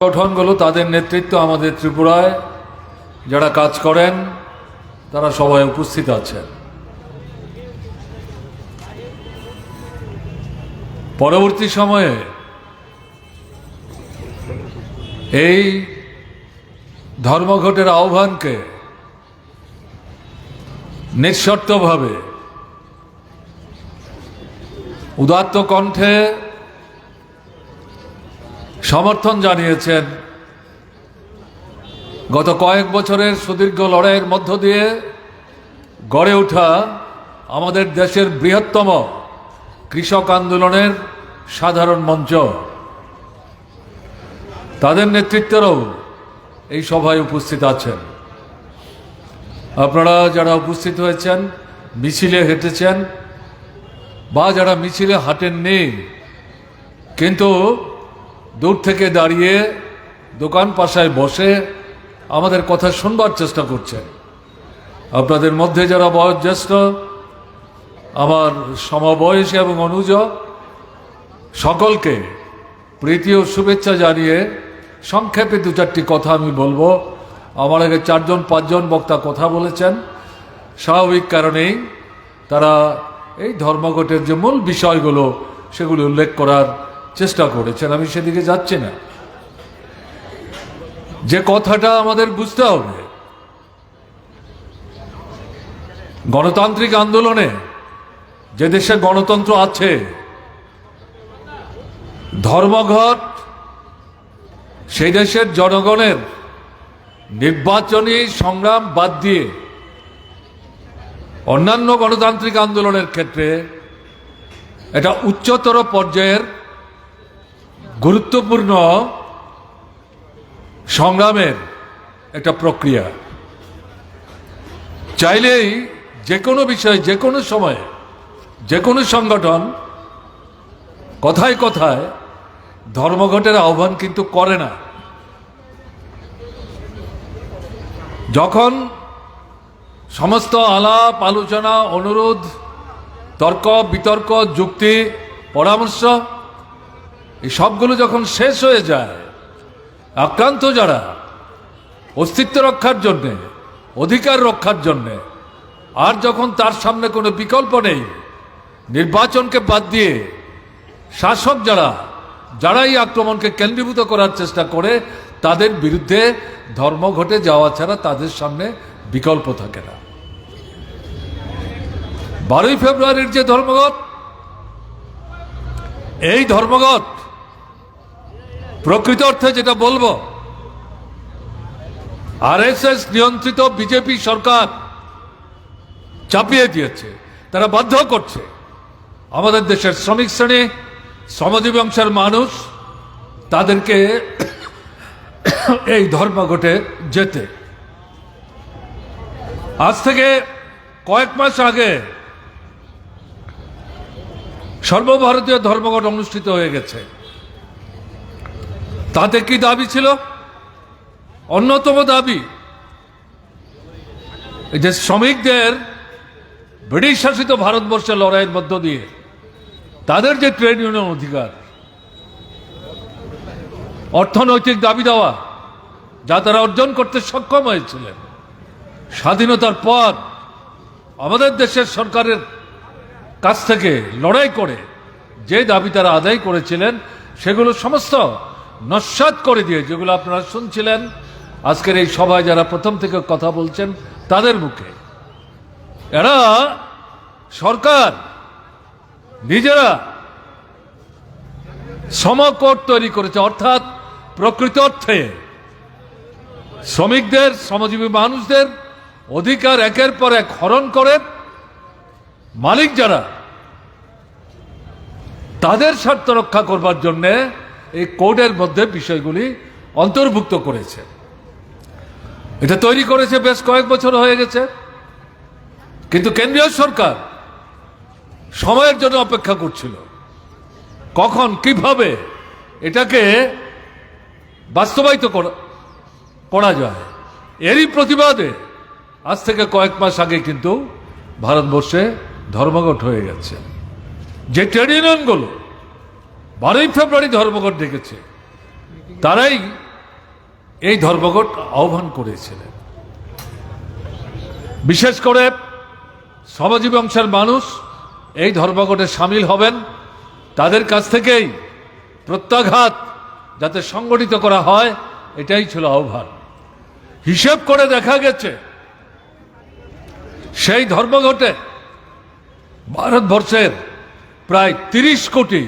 সংগঠনগুলো তাদের নেতৃত্ব আমাদের ত্রিপুরায় যারা কাজ করেন তারা সবাই উপস্থিত আছেন। পরবর্তী সময়ে এই ধর্মঘটের আহ্বানকে নিঃশর্তভাবে উদাত্ত কণ্ঠে সমর্থন জানিয়েছেন গত কয়েক বছরের সুদীর্ঘ লড়াইয়ের মধ্য দিয়ে গড়ে ওঠা আমাদের দেশের বৃহত্তম কৃষক আন্দোলনের সাধারণ মঞ্চ। তাদের নেতৃত্বেরও এই সভায় উপস্থিত আছেন। আপনারা যারা উপস্থিত হয়েছেন, মিছিলে হেঁটেছেন বা যারা মিছিলে হাঁটেননি কিন্তু দূর থেকে দাঁড়িয়ে দোকান পাশায় বসে আমাদের কথা শুনবার চেষ্টা করছেন, আপনাদের মধ্যে যারা বয়োজ্যেষ্ঠ, আমার সমবয়সী এবং অনুজ, সকলকে প্রীতি ও শুভেচ্ছা জানিয়ে সংক্ষেপে দু চারটি কথা আমি বলবো। আমার আগে 4-5 বক্তা কথা বলেছেন। স্বাভাবিক কারণেই তারা এই ধর্মঘটের যে মূল বিষয়গুলো সেগুলো উল্লেখ করার চেষ্টা করেছেন, আমি সেদিকে যাচ্ছি না। যে কথাটা আমাদের বুঝতে হবে, গণতান্ত্রিক আন্দোলনে যে দেশে গণতন্ত্র আছে, ধর্মঘট সেই দেশের জনগণের নির্বাচনী সংগ্রাম বাদ দিয়ে অন্যান্য গণতান্ত্রিক আন্দোলনের ক্ষেত্রে এটা উচ্চতর পর্যায়ের গুরুত্বপূর্ণ সংগ্রামের একটা প্রক্রিয়া। চাইলেই যে কোনো বিষয়, যে কোনো সময়ে, যে কোনো সংগঠন কথায় কথায় ধর্মঘটের আহ্বান কিন্তু করে না। যখন সমস্ত আলাপ আলোচনা, অনুরোধ, তর্ক বিতর্ক, যুক্তি, পরামর্শ এই সবগুলো যখন শেষ হয়ে যায়, আক্রান্ত যারা অস্তিত্ব রক্ষার জন্যে, অধিকার রক্ষার জন্যে, আর যখন তার সামনে কোনো বিকল্প নেই, নির্বাচনকে বাদ দিয়ে শাসক যারাই আক্রমণকে কেন্দ্রীভূত করার চেষ্টা করে, তাদের বিরুদ্ধে ধর্মঘটে যাওয়া ছাড়া তাদের সামনে বিকল্প থাকে না। 12ই ফেব্রুয়ারির যে ধর্মঘট, এই ধর্মঘট প্রকৃত অর্থে যেটা বলবো, আরএসএস নিয়ন্ত্রিত বিজেপি সরকার চাপিয়ে দিয়েছে, তারা বাধ্য করছে আমাদের দেশের শ্রমিক শ্রেণী, শ্রমজীবী অংশের মানুষ তাদেরকে এই ধর্মঘটে যেতে। আজ থেকে কয়েক মাস আগে সর্বভারতীয় ধর্মঘট অনুষ্ঠিত হয়ে গেছে। তাতে কি দাবি ছিল? অন্যতম দাবি যে শ্রমিকদের ব্রিটিশ শাসিত ভারতবর্ষের লড়াইয়ের মধ্য দিয়ে তাদের যে ট্রেড ইউনিয়ন অধিকার, অর্থনৈতিক দাবি দেওয়া, যা তারা অর্জন করতে সক্ষম হয়েছিলেন স্বাধীনতার পর আমাদের দেশের সরকারের কাছ থেকে লড়াই করে যে দাবি তারা আদায় করেছিলেন, সেগুলো সমস্ত নস্যাৎ করে দিয়ে, যেগুলো আপনারা শুনছিলেন আজকের এই সভায় যারা প্রথম থেকে কথা বলছেন তাদের মুখে, এরা সরকার নিজেরা শ্রমকোড তৈরি করেছে। অর্থাৎ প্রকৃত অর্থে শ্রমিকদের, শ্রমজীবী মানুষদের অধিকার একের পর এক হরণ করে মালিক যারা, তাদের স্বার্থ রক্ষা করবার জন্য এই কোডের মধ্যে বিষয়গুলি অন্তর্ভুক্ত করেছে। এটা তৈরি করেছে বেশ কয়েক বছর হয়ে গেছে, কিন্তু কেন্দ্রীয় সরকার সময়ের জন্য অপেক্ষা করছিল কখন কিভাবে এটাকে বাস্তবায়িত করা যায়। এরই প্রতিবাদে আজ থেকে কয়েক মাস আগে কিন্তু ভারতবর্ষে ধর্মঘট হয়ে গেছে। যে ট্রেড ইউনিয়নগুলো 12ই ফেব্রুয়ারি ধর্মঘট ডেকেছে, তারাই এই ধর্মঘট আহ্বান করেছিলেন। বিশেষ করে শ্রমজীবী অংশের মানুষ এই ধর্মঘটে সামিল হবেন, তাদের কাছ থেকেই প্রত্যাঘাত যাতে সংগঠিত করা হয়, এটাই ছিল আহ্বান। হিসেব করে দেখা গেছে সেই ধর্মঘটে ভারতবর্ষের প্রায় 30 কোটি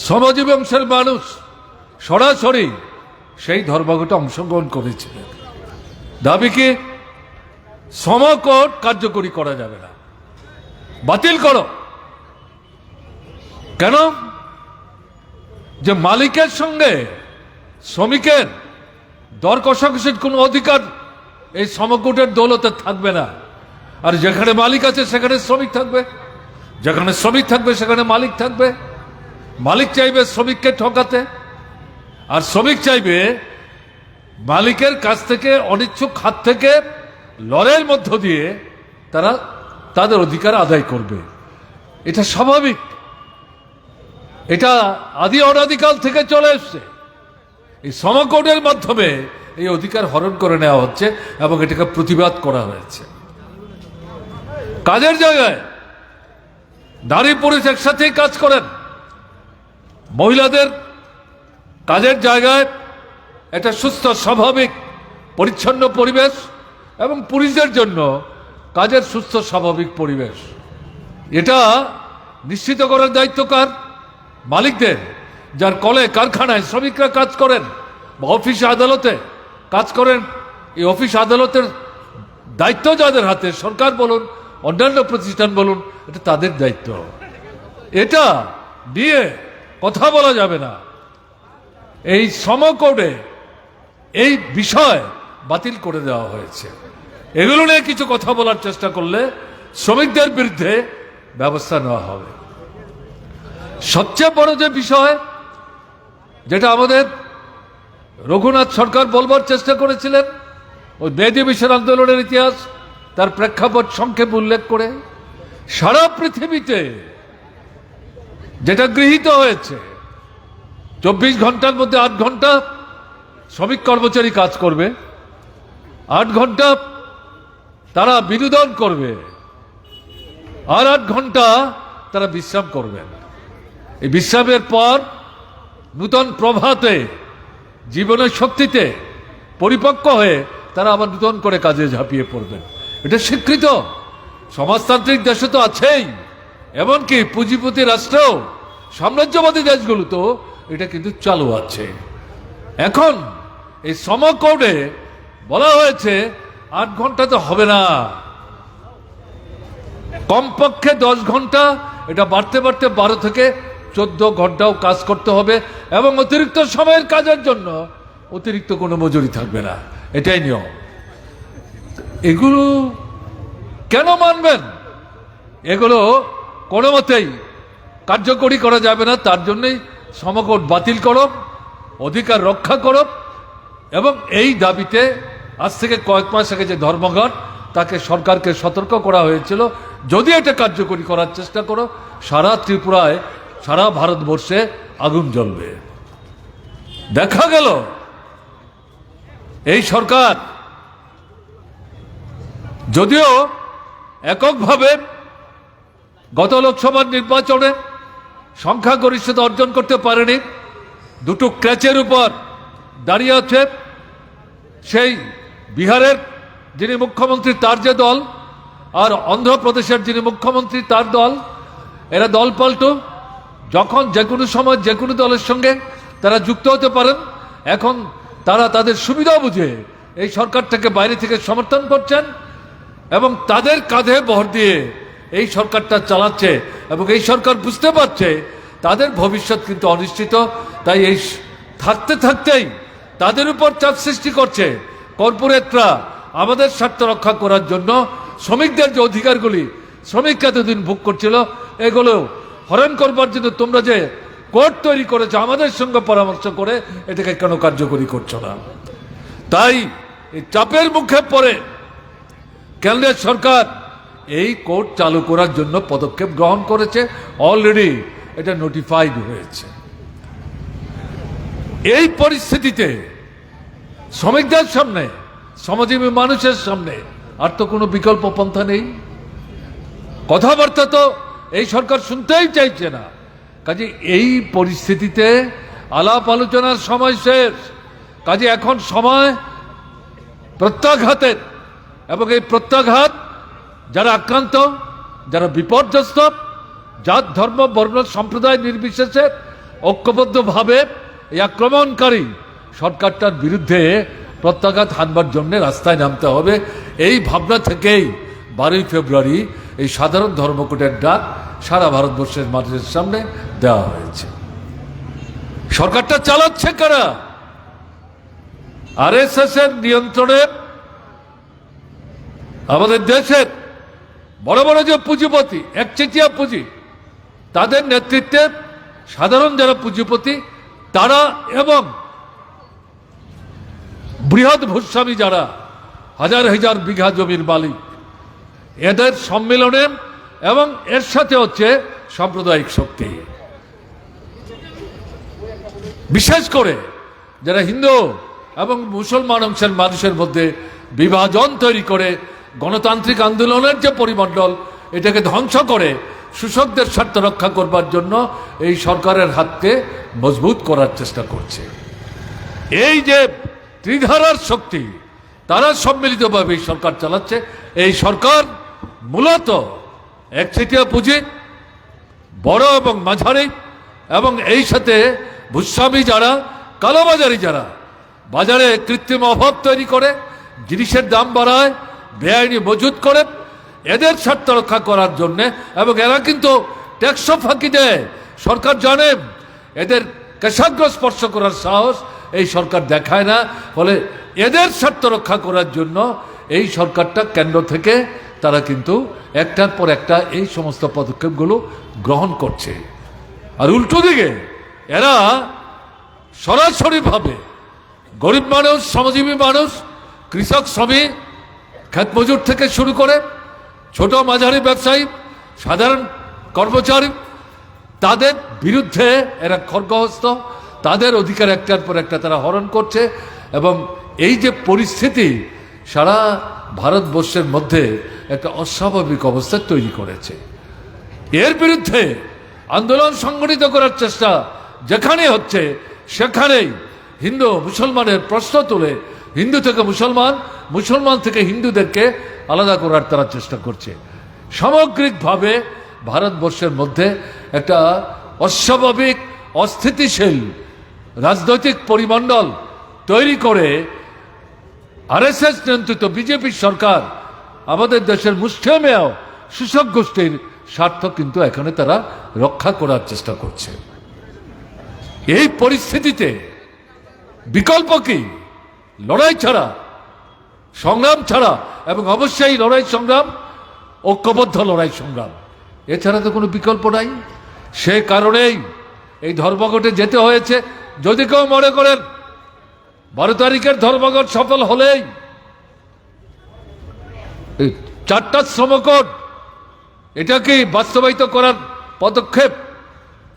শ্রমজীবী অংশের মানুষ সরাসরি সেই ধর্মঘটে অংশগ্রহণ করেছিলেন। দাবি কি? শ্রমকোড কার্যকরী করা যাবে না, বাতিল করো। কেন? যে মালিকের সঙ্গে শ্রমিকের দর কষাকষির কোনো অধিকার এই শ্রমকোটের দৌলতে থাকবে না। আর যেখানে মালিক আছে সেখানে শ্রমিক থাকবে, যেখানে শ্রমিক থাকবে সেখানে মালিক থাকবে। মালিক চাইবে শ্রমিককে ঠকাতে, আর শ্রমিক চাইবে মালিকের কাছ থেকে অনিচ্ছুক হাত থেকে লড়াইয়ের মধ্য দিয়ে তারা তাদের অধিকার আদায় করবে। এটা স্বাভাবিক, এটা আদি অনাদিকাল থেকে চলে এসছে। এই শ্রমকোডের মাধ্যমে এই অধিকার হরণ করে নেওয়া হচ্ছে এবং এটাকে প্রতিবাদ করা হয়েছে। কাজের জায়গায় নারী পুরুষ একসাথেই কাজ করেন, মহিলাদের কাজের জায়গায় একটা সুস্থ স্বাভাবিক পরিচ্ছন্ন পরিবেশ এবং পুরুষদের জন্য কাজের সুস্থ স্বাভাবিক পরিবেশ, এটা নিশ্চিত করার দায়িত্ব কার? মালিকদের। যার কলে কারখানায় শ্রমিকরা কাজ করেন বা অফিসে আদালতে কাজ করেন, এই অফিস আদালতের দায়িত্ব যাদের হাতে, সরকার বলুন অন্যান্য প্রতিষ্ঠান বলুন, এটা তাদের দায়িত্ব। এটা নিয়ে কথা বলা যাবে না। এই শ্রমকোডে এই বিষয় বাতিল করে দেওয়া হয়েছে। এগুলো নিয়ে কিছু কথা বলার চেষ্টা করলে শ্রমিকদের বিরুদ্ধে ব্যবস্থা নেওয়া হবে। সবচেয়ে বড় যে বিষয়, যেটা আমাদের রঘুনাথ সরকার বলবার চেষ্টা করেছিলেন, ওই মে দিবসের আন্দোলনের ইতিহাস তার প্রেক্ষাপট সংক্ষেপ উল্লেখ করে সারা পৃথিবীতে যেটা গৃহীত হয়েছে, 24 ঘন্টার মধ্যে 8 ঘন্টা শ্রমিক কর্মচারী কাজ করবে, 8 ঘন্টা তারা বিনোদন করবে, আর 8 ঘন্টা তারা বিশ্রাম করবেন। এই বিশ্রামের পর নূতন প্রভাতে জীবনের শক্তিতে পরিপক্ক হয়ে তারা আবার নূতন করে কাজে ঝাঁপিয়ে পড়বেন। এটা স্বীকৃত। সমাজতান্ত্রিক দেশে তো আছেই, এমনকি পুঁজিপতি রাষ্ট্রেও, সাম্রাজ্যবাদী দেশগুলোতেও এটা কিন্তু চালু আছে। এখন এই শ্রমকোডে বলা হয়েছে 8 ঘন্টা তো হবে না, কমপক্ষে 10 ঘন্টা, এটা বাড়তে বাড়তে 12 থেকে 14 ঘন্টাও কাজ করতে হবে এবং অতিরিক্ত সময়ের কাজের জন্য অতিরিক্ত কোনো মজুরি থাকবে না। এটাই নিয়ম। এগুলো কেন মানবেন? এগুলো কোনো মতেই কার্যকরী করা যাবে না। তার জন্যই শ্রমকোড বাতিল করো, অধিকার রক্ষা করো। এবং এই দাবিতে আজ থেকে কয়েক মাস আগে যে ধর্মঘট, তাকে সরকারকে সতর্ক করা হয়েছিল, যদি এটা কার্যকরী করার চেষ্টা করো, সারা ত্রিপুরায়, সারা ভারতবর্ষে আগুন জ্বলবে। দেখা গেল এই সরকার যদিও এককভাবে গত লোকসভার নির্বাচনে সংখ্যাগরিষ্ঠতা অর্জন করতে পারেনি, দুটো ক্র্যাচের উপর দাঁড়িয়ে আছে। সেই বিহারের যিনি মুখ্যমন্ত্রী তার যে দল, আর অন্ধ্রপ্রদেশের যিনি মুখ্যমন্ত্রী তার দল, এরা দল পাল্টো। যখন যে কোনো সময় যে কোনো দলের সঙ্গে তারা যুক্ত হতে পারেন। এখন তারা তাদের সুবিধা বুঝে এই সরকারটাকে বাইরে থেকে সমর্থন করছেন এবং তাদের কাঁধে ভর দিয়ে এই সরকারটা চালাচ্ছে। এবং এই সরকার বুঝতে পারছে তাদের ভবিষ্যৎ কিন্তু অনিশ্চিত। তাই এই থাকতে থাকতেই তাদের উপর চাপ সৃষ্টি করছে কর্পোরেটরা। আমাদের স্বার্থ রক্ষা করার জন্য শ্রমিকদের যে অধিকারগুলি শ্রমিকরা এতদিন ভোগ করছিল, এগুলো হরণ করবার জন্য তোমরা যে কোড তৈরি করেছো আমাদের সঙ্গে পরামর্শ করে, এটাকে কেন কার্যকরী করছো না? তাই এই চাপের মুখে পড়ে কেন্দ্রের সরকার এই কোড চালু করার জন্য পদক্ষেপ গ্রহণ করেছে। অলরেডি এটা নোটিফাইড হয়েছে। এই পরিস্থিতিতে শ্রমিকদের সামনে, শ্রমজীবী মানুষের সামনে আর তো কোনো বিকল্প পন্থা নেই। কথাবার্তা তো এই সরকার শুনতেই চাইছে না। কাজে এই পরিস্থিতিতে আলাপ আলোচনার সময় শেষ। কাজে এখন সময় প্রত্যাঘাতের, এবং এই প্রত্যাঘাত যারা আক্রান্ত, যারা বিপর্যস্ত, জাত ধর্ম বর্ণ সম্প্রদায় নির্বিশেষে ঐক্যবদ্ধভাবে এই আক্রমণকারী সরকারটার বিরুদ্ধে প্রত্যাঘাত হানবার জন্য রাস্তায় নামতে হবে। এই ভাবনা থেকেই 12ই ফেব্রুয়ারি এই সাধারণ ধর্মঘটের ডাক সারা ভারতবর্ষের মানুষের সামনে দেওয়া হয়েছে। সরকারটা চালাচ্ছে কারা? আরএসএস এর নিয়ন্ত্রণে আমাদের দেশের বড় বড় যে পুঁজিপতি, একচেটিয়া পুঁজি, তাদের নেতৃত্বে সাধারণ যারা পুঁজিপতি তারা এবং বৃহৎ ভূস্বামী যারা হাজার হাজার বিঘা জমির মালিক, এদের সম্মেলনে এবং এর সাথে হচ্ছে সাম্প্রদায়িক শক্তি, বিশেষ করে যারা হিন্দু এবং মুসলমান অংশের মানুষের মধ্যে বিভাজন তৈরি করে গণতান্ত্রিক আন্দোলনের যে পরিমণ্ডল, এটাকে ধ্বংস করে শোষকদের স্বার্থ রক্ষা করবার জন্য এই সরকারের হাতকে মজবুত করার চেষ্টা করছে। এই যে ত্রিধারার শক্তি, তারা সম্মিলিতভাবে এই সরকার চালাচ্ছে। এই সরকার মূলত একচেটিয়া পুঁজি, বড় এবং মাঝারি, এবং এই সাথে ভূস্বামী যারা, কালোবাজারি যারা বাজারে কৃত্রিম অভাব তৈরি করে জিনিসের দাম বাড়ায়, বেআইনি মজুত করে, এদের স্বার্থ রক্ষা করার জন্যে, এবং এরা কিন্তু ট্যাক্সও ফাঁকি দেয়। সরকার জানে এদের কেশাগ্র স্পর্শ করার সাহস এই সরকার দেখায় না। ফলে এদের স্বার্থ রক্ষা করার জন্য এই সরকারটা কেন্দ্র থেকে তারা কিন্তু একটার পর একটা এই সমস্ত পদক্ষেপগুলো গ্রহণ করছে। আর উল্টো দিকে এরা সরাসরিভাবে গরিব মানুষ, শ্রমজীবী মানুষ, কৃষক, শ্রমিক, ক্ষেত মজুর থেকে শুরু করে ছোট মাঝারি ব্যবসায়ী, সাধারণ কর্মচারী, তাদের বিরুদ্ধে এরা খড়গহস্ত, তাদের অধিকার একটার পর একটা তারা হরণ করছে। এবং এই যে পরিস্থিতি সারা ভারতবর্ষের মধ্যে একটা অস্বাভাবিক অবস্থা তৈরি করেছে, এর বিরুদ্ধে আন্দোলন সংগঠিত করার চেষ্টা যেখানে হচ্ছে সেখানেই হিন্দু মুসলমানের প্রশ্ন তুলে হিন্দু থেকে মুসলমান, মুসলমান থেকে হিন্দুদেরকে আলাদা করার তারা চেষ্টা করছে। সামগ্রিকভাবে ভারতবর্ষের মধ্যে একটা অস্বাভাবিক, অস্থিতিশীল রাজনৈতিক পরিমণ্ডল তৈরি করে আরএসএস নিয়ন্ত্রিত বিজেপি সরকার আমাদের দেশের মুষ্টিমেয় শোষক গোষ্ঠীর স্বার্থ কিন্তু এখানে তারা রক্ষা করার চেষ্টা করছে। এই পরিস্থিতিতে বিকল্প কি? লড়াই ছাড়া, সংগ্রাম ছাড়া, এবং অবশ্যই লড়াই সংগ্রাম, ঐক্যবদ্ধ লড়াই সংগ্রাম, এছাড়া তো কোনো বিকল্প নাই। সে কারণেই এই ধর্মঘটে যেতে হয়েছে। যদি কেউ মনে করেন 12 তারিখের ধর্মঘট সফল হলেই 4টা শ্রমকোড এটাকে বাস্তবায়িত করার পদক্ষেপ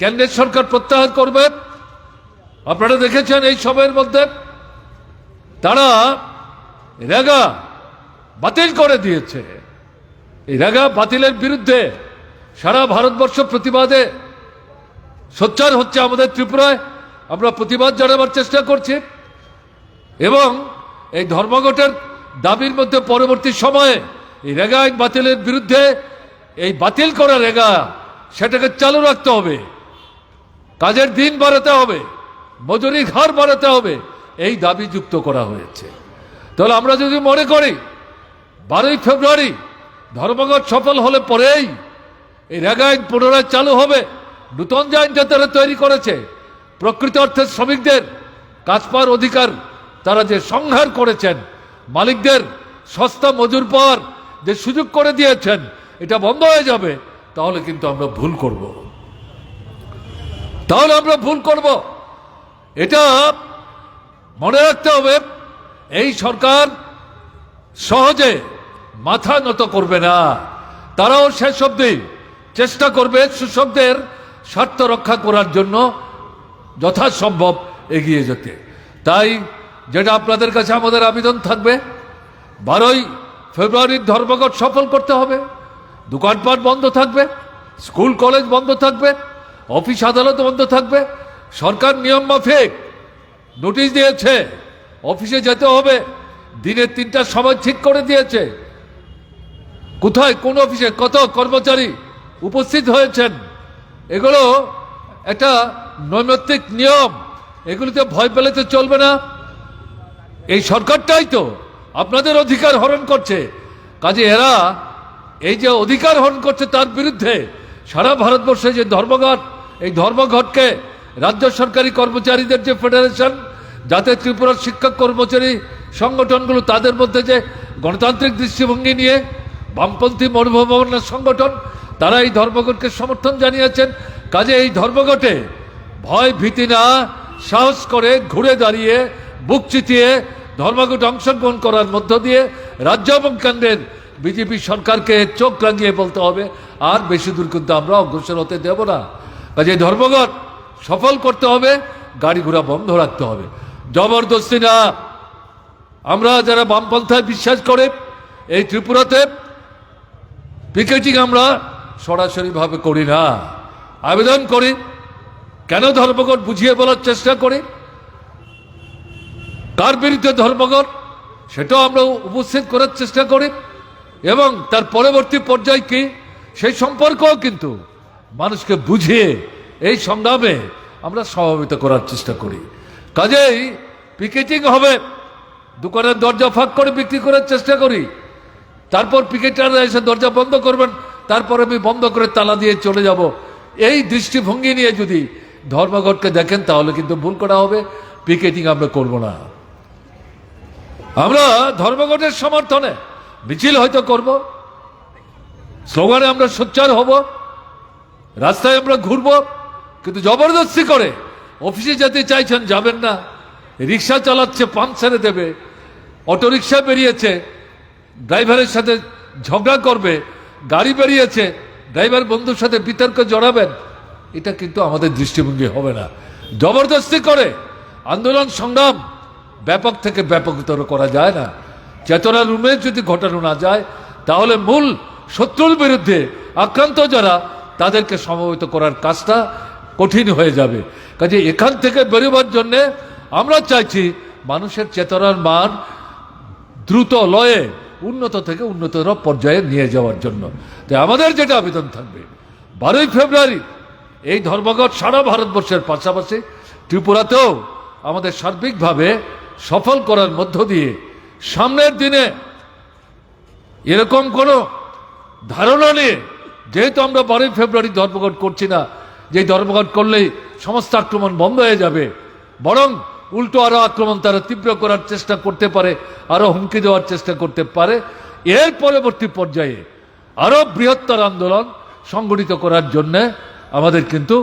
কেন্দ্রের সরকার প্রত্যাহার করবে, আপনারা দেখেছেন এই সময়ের মধ্যে তারা রেগা বাতিল করে দিয়েছে। এই রেগা বাতিলের বিরুদ্ধে সারা ভারতবর্ষ প্রতিবাদে সোচ্চার হচ্ছে। আমাদের ত্রিপুরায় আমরা প্রতিবাদ জানাবার চেষ্টা করছি, এবং এই ধর্মঘটের দাবির মধ্যে পরবর্তী সময়ে এই রেগা আইন বাতিলের বিরুদ্ধে এই বাতিল করা রেগা সেটাকে চালু রাখতে হবে, কাজের দিন বাড়াতে হবে, মজুরির হার বাড়াতে হবে, এই দাবি যুক্ত করা হয়েছে। তাহলে আমরা যদি মনে করি 12ই ফেব্রুয়ারি ধর্মঘট সফল হলে পরেই এই রেগা আইন পুনরায় চালু হবে, নতুন যে আইনটা তারা তৈরি করেছে প্রকৃত অর্থে শ্রমিকদের কাজ পাওয়ার অধিকার তারা যে সংহার করেছেন, মালিকদের সস্তা মজুর পাওয়ার যে সুযোগ করে দিয়েছেন, এটা বন্ধ হয়ে যাবে, তাহলে কিন্তু আমরা ভুল করব। এটা মনে রাখতে হবে। এই সরকার সহজে মাথা নত করবে না, তারাও শেষ অবধি চেষ্টা করবে শোষকদের স্বার্থ রক্ষা করার জন্য যথাসম্ভব এগিয়ে যেতে। তাই যেটা আপনাদের কাছে আমাদের আবেদন থাকবে, 12ই ফেব্রুয়ারির ধর্মঘট সফল করতে হবে। দোকানপাট বন্ধ থাকবে, স্কুল কলেজ বন্ধ থাকবে, অফিস আদালত বন্ধ থাকবে। সরকার নিয়ম মাফিক নোটিশ দিয়েছে, অফিসে যেতে হবে, দিনের 3টার সময় ঠিক করে দিয়েছে। কোথায় কোন অফিসে কত কর্মচারী উপস্থিত হয়েছেন, এগুলো একটা নৈমিত্তিক নিয়ম, এগুলিতে ভয় পেলে তো চলবে না। এই সরকারটাই তো আপনাদের অধিকার হরণ করছে, কাজে এরা এই যে অধিকার হরণ করছে তার বিরুদ্ধে সারা ভারতবর্ষে যে ধর্মঘট, এই ধর্মঘটকে রাজ্য সরকারি কর্মচারীদের যে ফেডারেশন, যাতে ত্রিপুরার শিক্ষক কর্মচারী সংগঠনগুলো তাদের মধ্যে যে গণতান্ত্রিক দৃষ্টিভঙ্গি নিয়ে বামপন্থী মনোভাবনার সংগঠন, তারা এই ধর্মঘটকে সমর্থন জানিয়েছেন। কাজে এই ধর্মঘটে ভয় ভীতি না, সাহস করে ঘুরে দাঁড়িয়ে বুক চিতিয়ে ধর্মঘটে অংশগ্রহণ করার মধ্য দিয়ে রাজ্য এবং কেন্দ্রের বিজেপি সরকারকে চোখ রাঙিয়ে বলতে হবে, আর বেশি দূর কিন্তু আমরা অগ্রসর হতে দেব না। কাজে ধর্মঘট সফল করতে হবে, গাড়ি ঘোড়া বন্ধ রাখতে হবে, জবরদস্তি না। আমরা যারা বামপন্থায় বিশ্বাস করে এই ত্রিপুরাতে পিকেটিং আমরা সরাসরিভাবে করি না, আবেদন করি। কেন ধর্মঘট বুঝিয়ে বলার চেষ্টা করি, কার বিরুদ্ধে ধর্মঘট সেটাও আমরা উপস্থিত করার চেষ্টা করি, এবং তার পরবর্তী পর্যায় কি সেই সম্পর্কও কিন্তু মানুষকে বুঝিয়ে এই সংগ্রামে আমরা সমবেত করার চেষ্টা করি। কাজেই পিকেটিং হবে, দোকানের দরজা ফাঁক করে বিক্রি করার চেষ্টা করি, তারপর পিকেটাররা এসে দরজা বন্ধ করবেন, তারপর আমি বন্ধ করে তালা দিয়ে চলে যাব। এই দৃষ্টিভঙ্গি নিয়ে যদি ধর্মঘটকে দেখেন তাহলে কিন্তু ভুল করা হবে। পিকেটিং আমরা করব না। আমরা ধর্মঘটের সমর্থনে মিছিল হয়তো করব, স্লোগানে আমরা সোচ্চার হব, রাস্তায় আমরা ঘুরব, কিন্তু জবরদস্তি করে অফিসে যেতে চাইছেন যাবেন না, রিক্সা চালাচ্ছে পাম্প ছেড়ে দেবে, অটোরিক্সা বেরিয়েছে ড্রাইভারের সাথে ঝগড়া করবে, গাড়ি বেরিয়েছে ড্রাইভার বন্ধুর সাথে বিতর্কে জড়াবেন, এটা কিন্তু আমাদের দৃষ্টিভঙ্গি হবে না। জবরদস্তি করে আন্দোলন সংগ্রাম ব্যাপক থেকে ব্যাপকতর করা যায় না। চেতনার রুমে যদি ঘটানো না যায় তাহলে মূল শত্রুর বিরুদ্ধে আক্রান্ত যারা, তাদেরকে সমবেত করার কাজটা কঠিন হয়ে যাবে। কাজে এখান থেকে বেরোবার জন্যে আমরা চাইছি মানুষের চেতনার মান দ্রুত লয়ে উন্নত থেকে উন্নতর পর্যায়ে নিয়ে যাওয়ার জন্য। তাই আমাদের যেটা আবেদন থাকবে, 12ই ফেব্রুয়ারি এই ধর্মঘট সারা ভারতবর্ষের পাশাপাশি ত্রিপুরাতেও আমাদের সার্বিকভাবে সফল করার মধ্য দিয়ে সামনের দিনে এরকম কোনো ধারণা নিয়ে, যেহেতু আমরা 12ই ফেব্রুয়ারি ধর্মঘট করছি না, যে ধর্মঘট করলেই সমস্ত আক্রমণ বন্ধ হয়ে যাবে, বরং উল্টো আরো আক্রমণ তারা তীব্র করার চেষ্টা করতে পারে, আরো হুমকি দেওয়ার চেষ্টা করতে পারে। এর পরবর্তী পর্যায়ে আরো বৃহত্তর আন্দোলন সংগঠিত করার জন্য আমাদের কিন্তু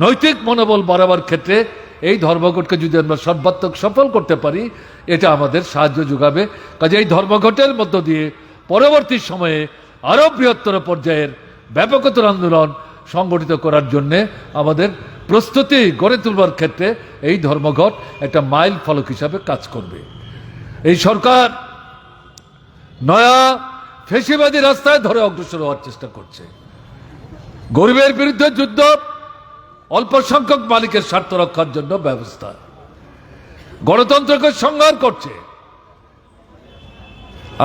নৈতিক মনোবল বাড়াবার ক্ষেত্রে এই ধর্মঘটকে যদি আমরা সর্বাত্মক সফল করতে পারি, এটা আমাদের সাহায্য যোগাবে। কাজে এই ধর্মঘটের মধ্য দিয়ে পরবর্তী সময়ে আরো বৃহত্তর পর্যায়ের ব্যাপকতর আন্দোলন সংগঠিত করার জন্য আমাদের প্রস্তুতি গড়ে তুলবার ক্ষেত্রে এই ধর্মঘট একটা মাইল ফলক হিসাবে কাজ করবে। এই সরকার নয়া ফেসিবাদী রাস্তায় ধরে অগ্রসর হওয়ার চেষ্টা করছে। গরিবের বিরুদ্ধে যুদ্ধ, অল্প সংখ্যক মালিকের স্বার্থ রক্ষার জন্য ব্যবস্থা, গণতন্ত্রকে সংহার করছে।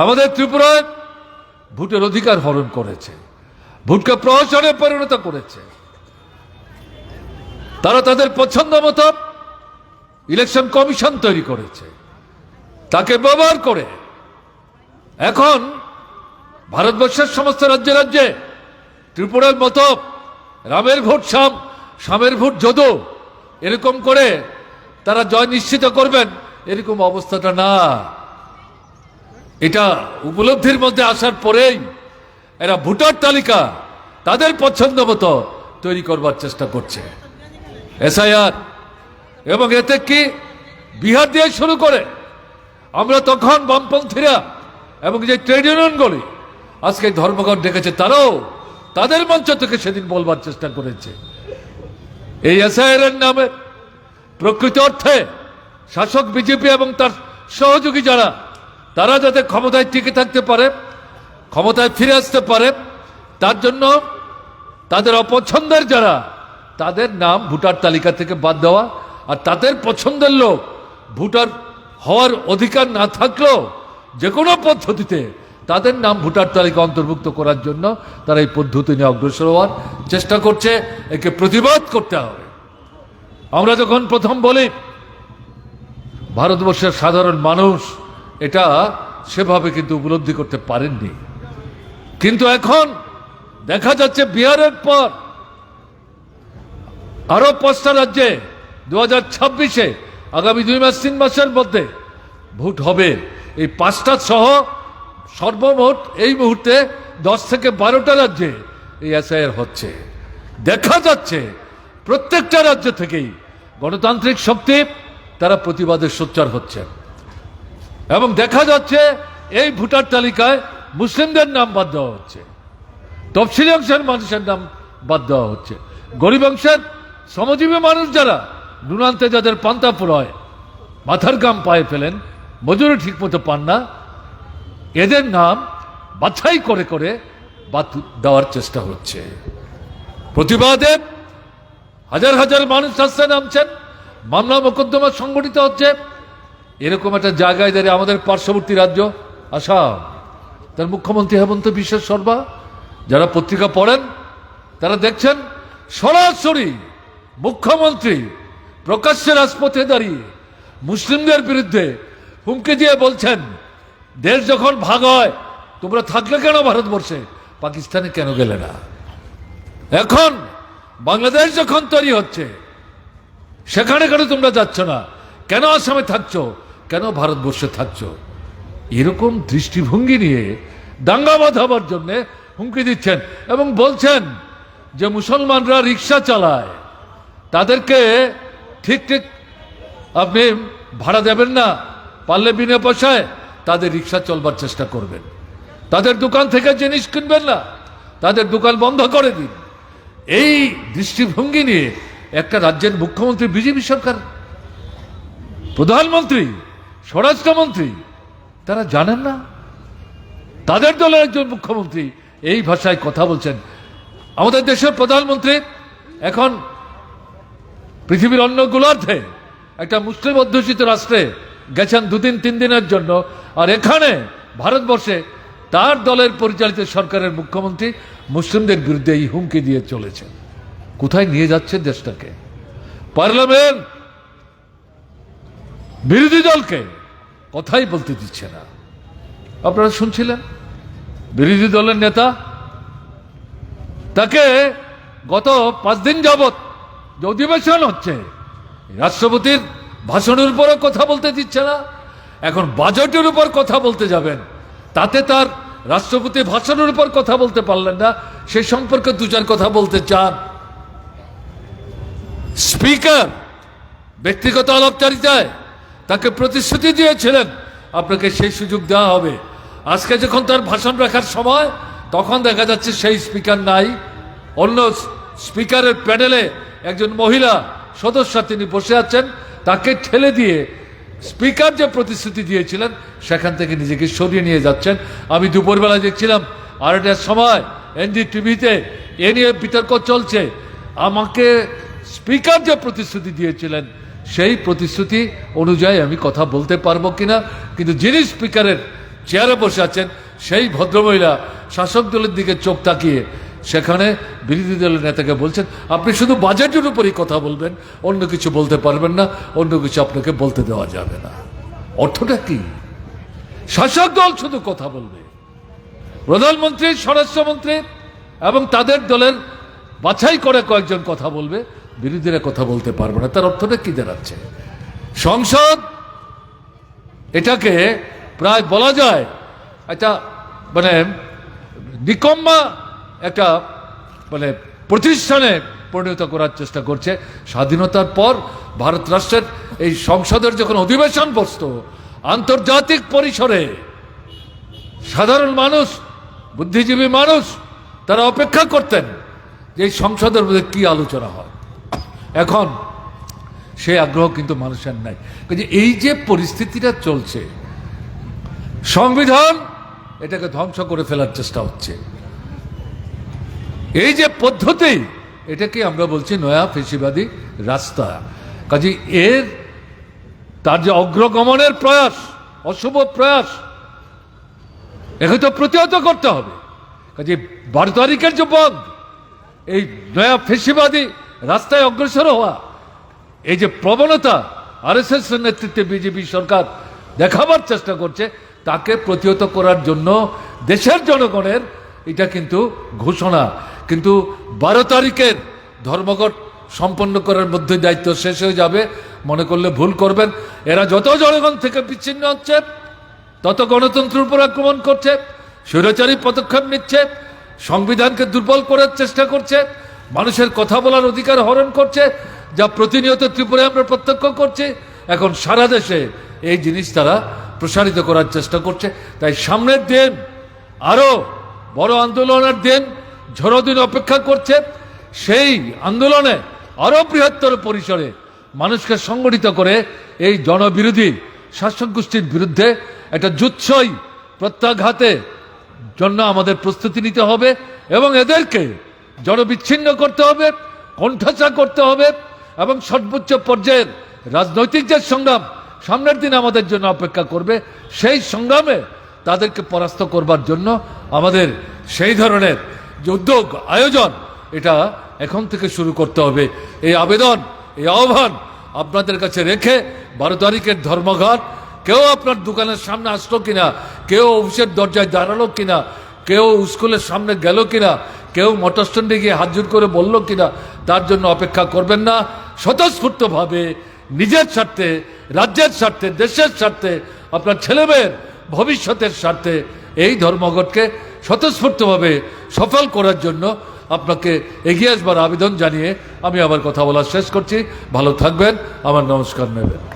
আমাদের ত্রিপুরায় ভোটের অধিকার হরণ করেছে, ভোটকে প্রহসনে পরিণত করেছে। তারা তাদের পছন্দ মতো ইলেকশন কমিশন তৈরি করেছে, তাকে ব্যবহার করে এখন ভারতবর্ষের সমস্ত রাজ্যে রাজ্যে ত্রিপুরার মতো রামের ভোট শাম, শামের ভোট যদু, এরকম করে তারা জয় নিশ্চিত করবেন, এরকম অবস্থাটা না। এটা উপলব্ধির মধ্যে আসার পরেই এরা ভোটার তালিকা তাদের পছন্দ মতো তৈরি করবার চেষ্টা করছে, এসআইআর। এবং এতে কি বিহার দিয়ে শুরু করে আমরা তখন বামপন্থীরা এবং যে ট্রেড ইউনিয়নগুলি আজকে ধর্মঘট ডেকেছে, তারাও তাদের মঞ্চ থেকে সেদিন বলবার চেষ্টা করেছে এই এসআইআর এর নামে প্রকৃত অর্থে শাসক বিজেপি এবং তার সহযোগী যারা, তারা যাতে ক্ষমতায় টিকে থাকতে পারে, ক্ষমতায় ফিরে আসতে পারে, তার জন্য তাদের অপছন্দের যারা, তাদের নাম ভোটার তালিকা থেকে বাদ দেওয়া, আর তাদের পছন্দের লোক ভোটার হওয়ার অধিকার না থাকলেও যে কোনো পদ্ধতিতে তাদের নাম ভোটার তালিকা অন্তর্ভুক্ত করার জন্য তারা এই পদ্ধতি নিয়ে অগ্রসর হওয়ার চেষ্টা করছে। একে প্রতিবাদ করতে হবে। আমরা যখন প্রথম বলি ভারতবর্ষের সাধারণ মানুষ এটা সেভাবে কিন্তু উপলব্ধি করতে পারেননি, কিন্তু এখন দেখা যাচ্ছে বিহারের পর আরো 5টা রাজ্যে 2026-এ আগামী 2-3 মাসের মধ্যে ভোট হবে। এই 5টা সহ সর্বমোট এই মুহূর্তে 10 থেকে 12টা রাজ্যে এই এসআইআর হচ্ছে। দেখা যাচ্ছে প্রত্যেকটা রাজ্য থেকেই গণতান্ত্রিক শক্তি তারা প্রতিবাদের সোচ্চার হচ্ছে, এবং দেখা যাচ্ছে এই ভোটার তালিকায় মুসলিমদের নাম বাদ দেওয়া হচ্ছে, তফসিলি অংশের মানুষের নাম বাদ দেওয়া হচ্ছে, গরিব অংশের শ্রমজীবী মানুষ যারা নুনান্তে যাদের পান্তা ফুরয়, মাথার গাম পায়ে ফেলেন, মজুরি ঠিক মতো পান না, এদের নাম বাছাই করে করে বাদ দেওয়ার চেষ্টা হচ্ছে। প্রতিবাদে হাজার হাজার মানুষ রাস্তায় নামছেন, মামলা মোকদ্দমা সংগঠিত হচ্ছে। এরকম একটা জায়গায় দাঁড়িয়ে আমাদের পার্শ্ববর্তী রাজ্য আসাম, তার মুখ্যমন্ত্রী হেমন্ত বিশ্ব শর্মা, যারা পত্রিকা পড়েন তারা দেখছেন সরাসরি মুখ্যমন্ত্রী প্রকাশ্যে রাজপথে দাঁড়িয়ে মুসলিমদের বিরুদ্ধে হুমকি দিয়ে বলছেন, দেশ যখন ভাগ হয় তোমরা থাকলে কেন ভারতবর্ষে, পাকিস্তানে কেন গেলে না? এখন বাংলাদেশ যখন তৈরি হচ্ছে সেখানে কেন তোমরা যাচ্ছ না, কেন আসামে থাকছো, কেন ভারতবর্ষে থাকছো? এরকম দৃষ্টিভঙ্গি নিয়ে দাঙ্গা বাঁধাবার জন্য হুমকি দিচ্ছেন, এবং বলছেন যে মুসলমানরা রিক্সা চালায়, তাদেরকে ঠিক ঠিক আপনি ভাড়া দেবেন না, পারলে বিনা পয়সায় তাদের রিক্সা চলবার চেষ্টা করবেন, তাদের দোকান থেকে জিনিস কিনবেন না, তাদের দোকান বন্ধ করে দিন। এই দৃষ্টিভঙ্গি নিয়ে একটা রাজ্যের মুখ্যমন্ত্রী, বিজেপি সরকার, প্রধানমন্ত্রী, স্বরাষ্ট্রমন্ত্রী, তারা জানেন না? তাদের দলের একজন মুখ্যমন্ত্রী এই ভাষায় কথা বলছেন। আমাদের দেশের প্রধানমন্ত্রী এখন পৃথিবীর অন্য গোলার্ধে একটা মুসলিম অধ্যুষিত রাষ্ট্রে গেছেন 2-3 দিনের জন্য, আর এখানে ভারতবর্ষে তার দলের পরিচালিত সরকারের মুখ্যমন্ত্রী মুসলিমদের বিরুদ্ধে এই হুমকি দিয়ে চলেছেন। কোথায় নিয়ে যাচ্ছে দেশটাকে? পার্লামেন্ট বিরোধী দলকে কথাই বলতে দিচ্ছে না। আপনারা শুনছিলেন বিরোধী দলের নেতা, তাকে গত 5 দিন যাবৎ যে অধিবেশন হচ্ছে, রাষ্ট্রপতির ভাষণের উপরে কথা বলতে দিচ্ছে না। এখন বাজেটের উপর কথা বলতে যাবেন, তাতে তার রাষ্ট্রপতি ভাষণের উপর কথা বলতে পারলেন না, সেই সম্পর্কে 2-4 কথা বলতে চান। স্পিকার ব্যক্তিগত আলাপচারিতায় তাকে প্রতিশ্রুতি দিয়েছিলেন আপনাকে সেই সুযোগ দেওয়া হবে। আজকে যখন তার ভাষণ রাখার সময়, তখন দেখা যাচ্ছে সেই স্পিকার নাই, অন্য স্পিকারের প্যানেলে একজন মহিলা সদস্য তিনি বসে আছেন, তাকে ঠেলে দিয়ে স্পিকার যে প্রতিশ্রুতি দিয়েছিলেন সেখান থেকে নিজেকে সরিয়ে নিয়ে যাচ্ছেন। আমি দুপুরবেলা দেখছিলাম আড়াইটার সময় NDTV-তে এ নিয়ে বিতর্ক চলছে। আমাকে স্পিকার যে প্রতিশ্রুতি দিয়েছিলেন সেই প্রতিশ্রুতি অনুযায়ী আমি কথা বলতে পারবো কিনা, কিন্তু যিনি স্পিকারের চেয়ারে বসে আছেন সেই ভদ্রমহিলা শাসক দলের দিকে চোখ তাকিয়ে সেখানে বিরোধী দলের নেতাকে বলছেন, আপনি শুধু বাজেটের উপরই কথা বলবেন, অন্য কিছু বলতে পারবেন না, অন্য কিছু আপনাকে বলতে দেওয়া যাবে না। অর্থটা কি? শাসক দল শুধু কথা বলবে, প্রধানমন্ত্রী, স্বরাষ্ট্রমন্ত্রী এবং তাদের দলের বাছাই করে কয়েকজন কথা বলবে, বিরোধীরা কথা বলতে পারবে না। তার অর্থটা কি দাঁড়াচ্ছে? সংসদ এটাকে প্রায় বলা যায় একটা মানে নিকম্মা একটা মানে প্রতিষ্ঠানে পরিণত করার চেষ্টা করছে। স্বাধীনতার পর ভারত রাষ্ট্রের এই সংসদের যখন অধিবেশন বসত আন্তর্জাতিক পরিসরে, সাধারণ মানুষ, বুদ্ধিজীবী মানুষ তারা অপেক্ষা করতেন যে এই সংসদের মধ্যে কি আলোচনা হয়। এখন সেই আগ্রহ কিন্তু মানুষের নাই। কাজে এই যে পরিস্থিতিটা চলছে, সংবিধান এটাকে ধ্বংস করে ফেলার চেষ্টা হচ্ছে। এই যে পদ্ধতি, এটাকে আমরা বলছি নয়া ফেসিবাদী রাস্তা। কাজে তার যে অগ্রগমনের প্রয়াস, অশুভ প্রয়াস, একে তো প্রতিহত করতে হবে। কাজে 12 তারিখের যে বন্ধ, এই নয়া ফেসিবাদী রাস্তায় অগ্রসর হওয়া, এই যে প্রবণতা আরএসএস এর নেতৃত্বে বিজেপি সরকার দেখাবার চেষ্টা করছে, তাকে প্রতিহত করার জন্য দেশের জনগণের এটা কিন্তু ঘোষণা। কিন্তু 12 তারিখের ধর্মঘট সম্পন্ন করার মধ্যে দায়িত্ব শেষ হয়ে যাবে মনে করলে ভুল করবেন। এরা যত জনগণ থেকে বিচ্ছিন্ন হচ্ছে, তত গণতন্ত্রের উপর আক্রমণ করছে, স্বৈরাচারী পদক্ষেপ নিচ্ছে, সংবিধানকে দুর্বল করার চেষ্টা করছে, মানুষের কথা বলার অধিকার হরণ করছে, যা প্রতিনিয়ত ত্রিপুরায় আমরা প্রত্যক্ষ করছি। এখন সারা দেশে এই জিনিস তারা প্রসারিত করার চেষ্টা করছে। তাই সামনের দিন আরো বড় আন্দোলনের দিন, ঝড়ো দিন অপেক্ষা করছে। সেই আন্দোলনে আরো বৃহত্তর পরিসরে মানুষকে সংগঠিত করে এই জনবিরোধী শাসক গোষ্ঠীর বিরুদ্ধে একটা যুৎসই প্রত্যাঘাতে জন্য আমাদের প্রস্তুতি নিতে হবে এবং এদেরকে জনবিচ্ছিন্ন করতে হবে, কণ্ঠাসা করতে হবে এবং সর্বোচ্চ পর্যায়ের রাজনৈতিক যে সংগ্রাম সামনের দিন আমাদের জন্য অপেক্ষা করবে, সেই সংগ্রামে তাদেরকে পরাস্ত করবার জন্য আমাদের সেই ধরনের যে উদ্যোগ, আয়োজন, এটা এখন থেকে শুরু করতে হবে। এই আবেদন, এই আহ্বান আপনাদের কাছে রেখে 12 তারিখের ধর্মঘট, কেউ আপনার দোকানের সামনে আসলো কিনা, কেউ অফিসের দরজায় দাঁড়ালো কিনা, কেউ স্কুলের সামনে গেল কিনা, কেউ মোটর স্ট্যান্ডে গিয়ে হাত জোড় করে বলল কিনা, তার জন্য অপেক্ষা করবেন না। স্বতঃস্ফূর্তভাবে নিজের স্বার্থে, রাজ্যের স্বার্থে, দেশের স্বার্থে, আপনার ছেলেমেয়ের ভবিষ্যতের স্বার্থে এই ধর্মঘটকে স্বতঃস্ফূর্তভাবে সফল করার জন্য আপনাকে এগিয়ে আসবার আবেদন জানিয়ে আমি আবার কথা বলা শেষ করছি। ভালো থাকবেন, আমার নমস্কার নেবেন।